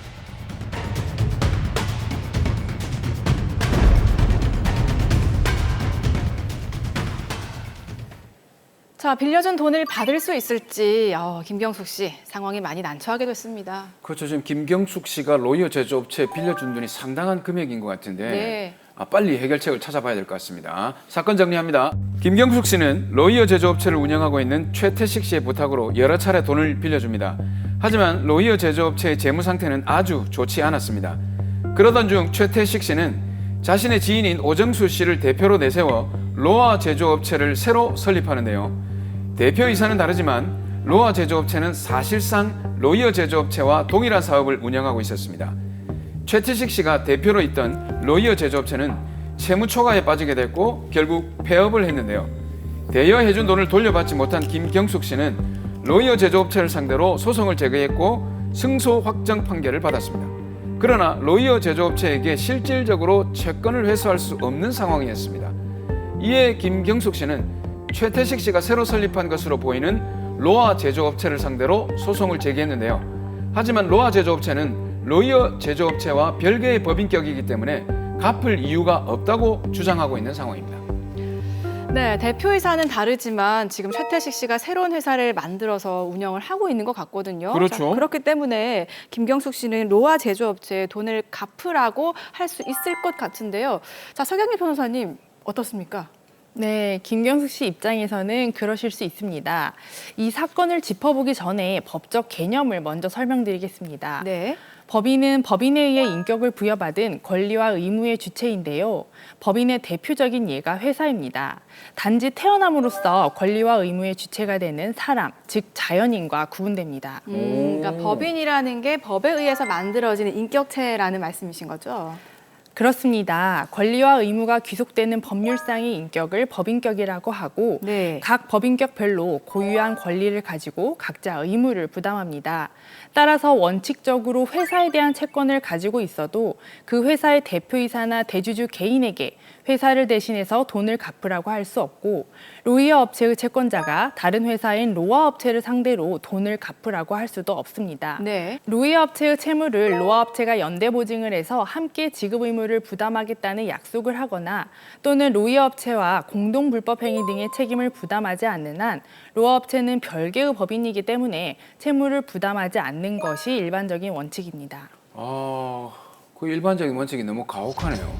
자, 빌려준 돈을 받을 수 있을지 김경숙 씨 상황이 많이 난처하게 됐습니다. 그렇죠. 지금 김경숙 씨가 로이어 제조업체에 빌려준 돈이 상당한 금액인 것 같은데 네. 빨리 해결책을 찾아봐야 될 것 같습니다. 사건 정리합니다. 김경숙 씨는 로이어 제조업체를 운영하고 있는 최태식 씨의 부탁으로 여러 차례 돈을 빌려줍니다. 하지만 로이어 제조업체의 재무 상태는 아주 좋지 않았습니다. 그러던 중 최태식 씨는 자신의 지인인 오정수 씨를 대표로 내세워 로아 제조업체를 새로 설립하는데요. 대표이사는 다르지만 로아 제조업체는 사실상 로이어 제조업체와 동일한 사업을 운영하고 있었습니다. 최태식 씨가 대표로 있던 로이어 제조업체는 채무 초과에 빠지게 됐고 결국 폐업을 했는데요. 대여해준 돈을 돌려받지 못한 김경숙 씨는 로이어 제조업체를 상대로 소송을 제기했고 승소 확정 판결을 받았습니다. 그러나 로이어 제조업체에게 실질적으로 채권을 회수할 수 없는 상황이었습니다. 이에 김경숙 씨는 최태식 씨가 새로 설립한 것으로 보이는 로아 제조업체를 상대로 소송을 제기했는데요. 하지만 로아 제조업체는 로이어 제조업체와 별개의 법인격이기 때문에 갚을 이유가 없다고 주장하고 있는 상황입니다. 네, 대표이사는 다르지만 지금 최태식 씨가 새로운 회사를 만들어서 운영을 하고 있는 것 같거든요. 그렇죠. 자, 그렇기 때문에 김경숙 씨는 로아 제조업체에 돈을 갚으라고 할 수 있을 것 같은데요. 자, 서경미 변호사님 어떻습니까? 네, 김경숙 씨 입장에서는 그러실 수 있습니다. 이 사건을 짚어보기 전에 법적 개념을 먼저 설명드리겠습니다. 네. 법인은 법인에 의해 인격을 부여받은 권리와 의무의 주체인데요. 법인의 대표적인 예가 회사입니다. 단지 태어남으로써 권리와 의무의 주체가 되는 사람, 즉 자연인과 구분됩니다. 그러니까 법인이라는 게 법에 의해서 만들어지는 인격체라는 말씀이신 거죠? 그렇습니다. 권리와 의무가 귀속되는 법률상의 인격을 법인격이라고 하고 네. 각 법인격별로 고유한 권리를 가지고 각자 의무를 부담합니다. 따라서 원칙적으로 회사에 대한 채권을 가지고 있어도 그 회사의 대표이사나 대주주 개인에게 회사를 대신해서 돈을 갚으라고 할 수 없고 로이어 업체의 채권자가 다른 회사인 로아 업체를 상대로 돈을 갚으라고 할 수도 없습니다. 네. 로이어 업체의 채무를 로아 업체가 연대 보증을 해서 함께 지급 의무를 부담하겠다는 약속을 하거나 또는 로이어 업체와 공동 불법 행위 등의 책임을 부담하지 않는 한 로아 업체는 별개의 법인이기 때문에 채무를 부담하지 않는 것이 일반적인 원칙입니다. 그 일반적인 원칙이 너무 가혹하네요.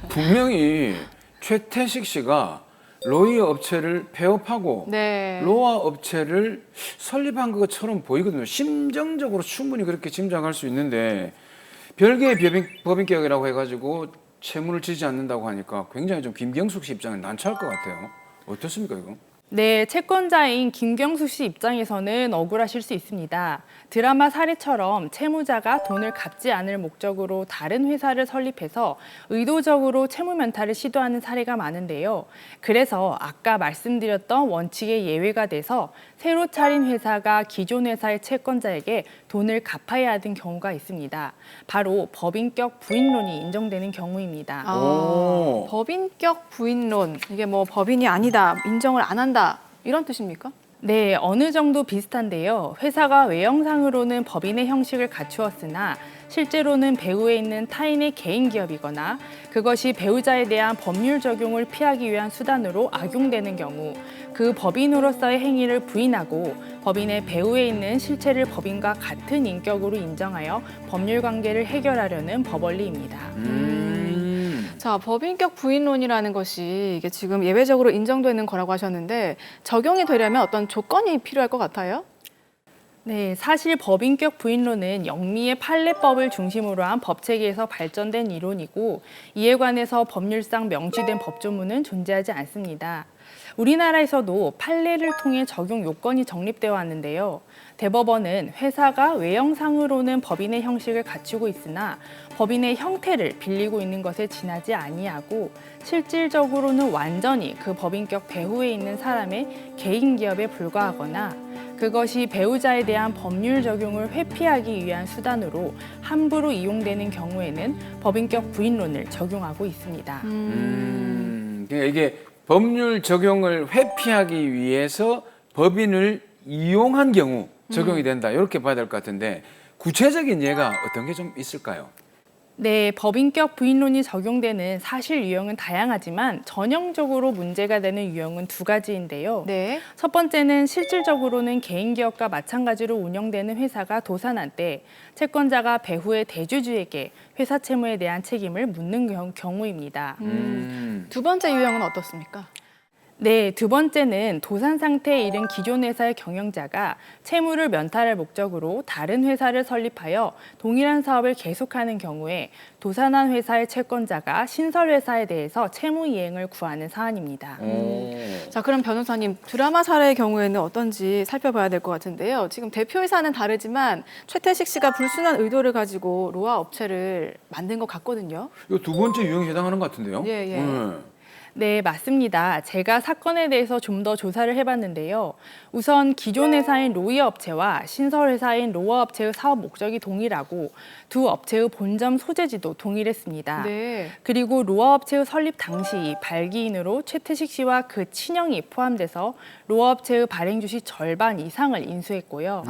분명히 최태식 씨가 로이어 업체를 폐업하고 네. 로아 업체를 설립한 것처럼 보이거든요. 심정적으로 충분히 그렇게 짐작할 수 있는데 별개의 법인격이라고 해가지고 채무를 지지 않는다고 하니까 굉장히 좀 김경숙 씨 입장에 난처할 것 같아요. 어떻습니까 이거? 네, 채권자인 김경숙 씨 입장에서는 억울하실 수 있습니다. 드라마 사례처럼 채무자가 돈을 갚지 않을 목적으로 다른 회사를 설립해서 의도적으로 채무 면탈을 시도하는 사례가 많은데요. 그래서 아까 말씀드렸던 원칙의 예외가 돼서 새로 차린 회사가 기존 회사의 채권자에게 돈을 갚아야 하는 경우가 있습니다. 바로 법인격 부인론이 인정되는 경우입니다. 법인격 부인론, 이게 뭐 법인이 아니다, 인정을 안 한다 이런 뜻입니까? 네, 어느 정도 비슷한데요. 회사가 외형상으로는 법인의 형식을 갖추었으나 실제로는 배후에 있는 타인의 개인 기업이거나 그것이 배우자에 대한 법률 적용을 피하기 위한 수단으로 악용되는 경우 그 법인으로서의 행위를 부인하고 법인의 배후에 있는 실체를 법인과 같은 인격으로 인정하여 법률 관계를 해결하려는 법원리입니다. 자, 법인격 부인론이라는 것이 이게 지금 예외적으로 인정되는 거라고 하셨는데 적용이 되려면 어떤 조건이 필요할 것 같아요? 네, 사실 법인격 부인론은 영미의 판례법을 중심으로 한 법체계에서 발전된 이론이고 이에 관해서 법률상 명시된 법조문은 존재하지 않습니다. 우리나라에서도 판례를 통해 적용 요건이 정립되어 왔는데요. 대법원은 회사가 외형상으로는 법인의 형식을 갖추고 있으나 법인의 형태를 빌리고 있는 것에 지나지 아니하고 실질적으로는 완전히 그 법인격 배후에 있는 사람의 개인 기업에 불과하거나 그것이 배우자에 대한 법률 적용을 회피하기 위한 수단으로 함부로 이용되는 경우에는 법인격 부인론을 적용하고 있습니다. 그러니까 이게 법률 적용을 회피하기 위해서 법인을 이용한 경우 적용이 된다 이렇게 봐야 될 것 같은데 구체적인 예가 어떤 게 좀 있을까요? 네, 법인격 부인론이 적용되는 사실 유형은 다양하지만 전형적으로 문제가 되는 유형은 두 가지인데요. 네. 첫 번째는 실질적으로는 개인 기업과 마찬가지로 운영되는 회사가 도산한 때 채권자가 배후의 대주주에게 회사 채무에 대한 책임을 묻는 경우입니다. 두 번째 유형은 어떻습니까? 네, 두 번째는 도산 상태에 이른 기존 회사의 경영자가 채무를 면탈할 목적으로 다른 회사를 설립하여 동일한 사업을 계속하는 경우에 도산한 회사의 채권자가 신설 회사에 대해서 채무 이행을 구하는 사안입니다. 자, 그럼 변호사님 드라마 사례의 경우에는 어떤지 살펴봐야 될 것 같은데요. 지금 대표이사는 다르지만 최태식 씨가 불순한 의도를 가지고 로아 업체를 만든 것 같거든요. 이거 두 번째 유형에 해당하는 것 같은데요? 예. 네, 맞습니다. 제가 사건에 대해서 좀 더 조사를 해봤는데요. 우선 기존 회사인 로이어 업체와 신설 회사인 로어 업체의 사업 목적이 동일하고 두 업체의 본점 소재지도 동일했습니다. 네. 그리고 로어 업체의 설립 당시 발기인으로 최태식 씨와 그 친형이 포함돼서 로어 업체의 발행 주식 절반 이상을 인수했고요.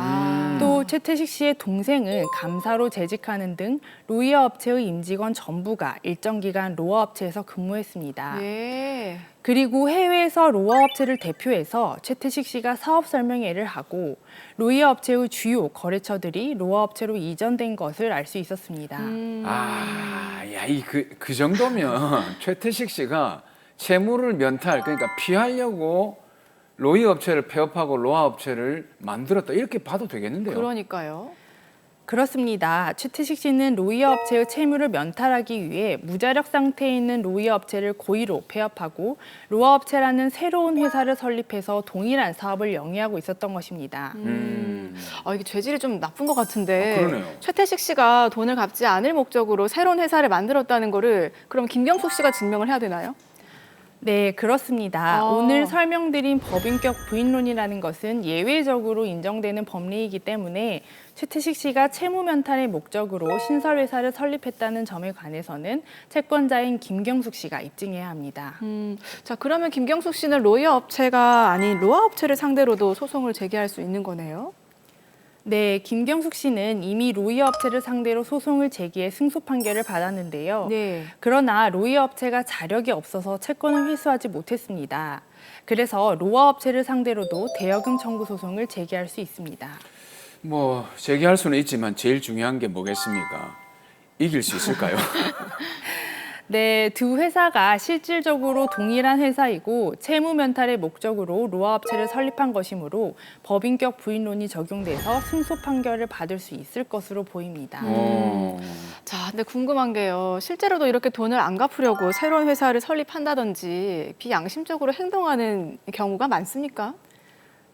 또 최태식 씨의 동생은 감사로 재직하는 등 로이어 업체의 임직원 전부가 일정 기간 로어 업체에서 근무했습니다. 예. 그리고 해외에서 로어 업체를 대표해서 최태식 씨가 사업 설명회를 하고 로이어 업체의 주요 거래처들이 로어 업체로 이전된 것을 알 수 있었습니다. 그 정도면 최태식 씨가 채무를 면탈, 그러니까 피하려고 로이어 업체를 폐업하고 로아 업체를 만들었다 이렇게 봐도 되겠는데요. 그러니까요. 그렇습니다. 최태식 씨는 로이어 업체의 채무를 면탈하기 위해 무자력 상태에 있는 로이어 업체를 고의로 폐업하고 로아 업체라는 새로운 회사를 설립해서 동일한 사업을 영위하고 있었던 것입니다. 이게 죄질이 좀 나쁜 것 같은데 그러네요. 최태식 씨가 돈을 갚지 않을 목적으로 새로운 회사를 만들었다는 거를 그럼 김경숙 씨가 증명을 해야 되나요? 네, 그렇습니다. 오늘 설명드린 법인격 부인론이라는 것은 예외적으로 인정되는 법리이기 때문에 최태식 씨가 채무 면탈의 목적으로 신설회사를 설립했다는 점에 관해서는 채권자인 김경숙 씨가 입증해야 합니다. 자, 그러면 김경숙 씨는 로이어 업체가 아닌 로아 업체를 상대로도 소송을 제기할 수 있는 거네요? 네, 김경숙 씨는 이미 로이어 업체를 상대로 소송을 제기해 승소 판결을 받았는데요. 네. 그러나 로이어 업체가 자력이 없어서 채권을 회수하지 못했습니다. 그래서 로아 업체를 상대로도 대여금 청구 소송을 제기할 수 있습니다. 뭐 제기할 수는 있지만 제일 중요한 게 뭐겠습니까? 이길 수 있을까요? 네, 두 회사가 실질적으로 동일한 회사이고 채무 면탈의 목적으로 로아 업체를 설립한 것이므로 법인격 부인론이 적용돼서 승소 판결을 받을 수 있을 것으로 보입니다. 자, 근데 궁금한 게요. 실제로도 이렇게 돈을 안 갚으려고 새로운 회사를 설립한다든지 비양심적으로 행동하는 경우가 많습니까?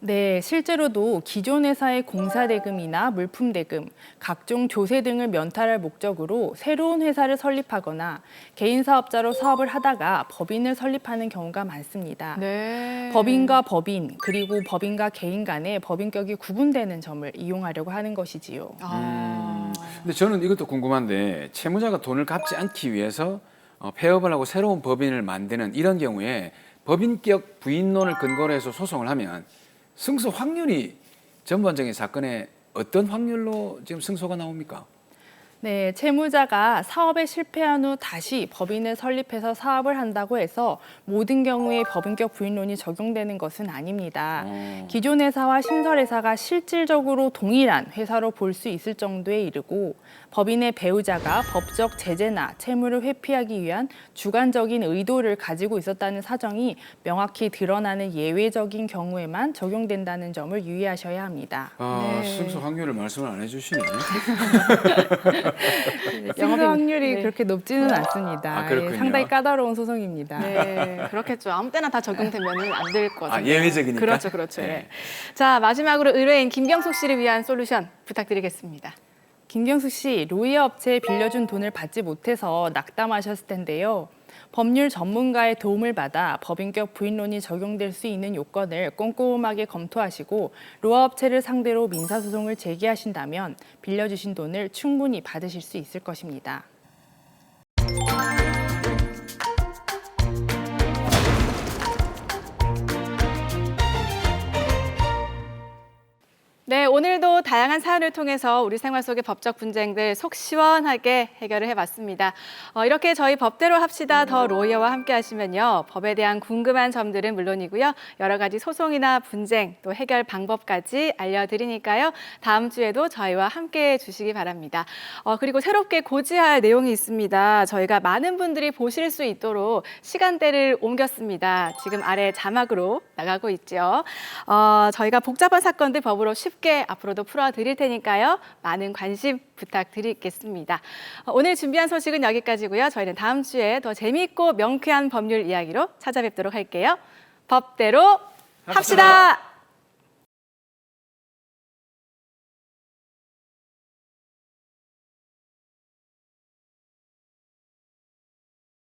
네, 실제로도 기존 회사의 공사대금이나 물품대금, 각종 조세 등을 면탈할 목적으로 새로운 회사를 설립하거나 개인 사업자로 사업을 하다가 법인을 설립하는 경우가 많습니다. 네. 법인과 법인, 그리고 법인과 개인 간의 법인격이 구분되는 점을 이용하려고 하는 것이지요. 근데 저는 이것도 궁금한데 채무자가 돈을 갚지 않기 위해서 폐업을 하고 새로운 법인을 만드는 이런 경우에 법인격 부인론을 근거로 해서 소송을 하면 승소 확률이 전반적인 사건에 어떤 확률로 지금 승소가 나옵니까? 네, 채무자가 사업에 실패한 후 다시 법인을 설립해서 사업을 한다고 해서 모든 경우에 법인격 부인론이 적용되는 것은 아닙니다. 기존 회사와 신설 회사가 실질적으로 동일한 회사로 볼 수 있을 정도에 이르고 법인의 배우자가 법적 제재나 채무를 회피하기 위한 주관적인 의도를 가지고 있었다는 사정이 명확히 드러나는 예외적인 경우에만 적용된다는 점을 유의하셔야 합니다. 승소 확률을 말씀을 안 해주시네. 승소 확률이 그렇게 높지는 않습니다. 그렇군요. 상당히 까다로운 소송입니다. 네, 그렇겠죠. 아무 때나 다 적용되면 안 될 것 같아요. 예외적이니까? 그렇죠, 그렇죠. 네. 네. 자, 마지막으로 의뢰인 김경숙 씨를 위한 솔루션 부탁드리겠습니다. 김경숙 씨, 로이어 업체에 빌려준 돈을 받지 못해서 낙담하셨을 텐데요. 법률 전문가의 도움을 받아 법인격 부인론이 적용될 수 있는 요건을 꼼꼼하게 검토하시고 로아 업체를 상대로 민사소송을 제기하신다면 빌려주신 돈을 충분히 받으실 수 있을 것입니다. 네, 오늘도 다양한 사연을 통해서 우리 생활 속의 법적 분쟁들 속 시원하게 해결을 해봤습니다. 이렇게 저희 법대로 합시다 더 로이어와 함께 하시면요. 법에 대한 궁금한 점들은 물론이고요. 여러 가지 소송이나 분쟁 또 해결 방법까지 알려드리니까요. 다음 주에도 저희와 함께 해주시기 바랍니다. 그리고 새롭게 고지할 내용이 있습니다. 저희가 많은 분들이 보실 수 있도록 시간대를 옮겼습니다. 지금 아래 자막으로 나가고 있죠. 저희가 복잡한 사건들 법으로 쉽게 앞으로도 풀어드릴 테니까요. 많은 관심 부탁드리겠습니다. 오늘 준비한 소식은 여기까지고요. 저희는 다음 주에 더 재미있고 명쾌한 법률 이야기로 찾아뵙도록 할게요. 법대로 합시다.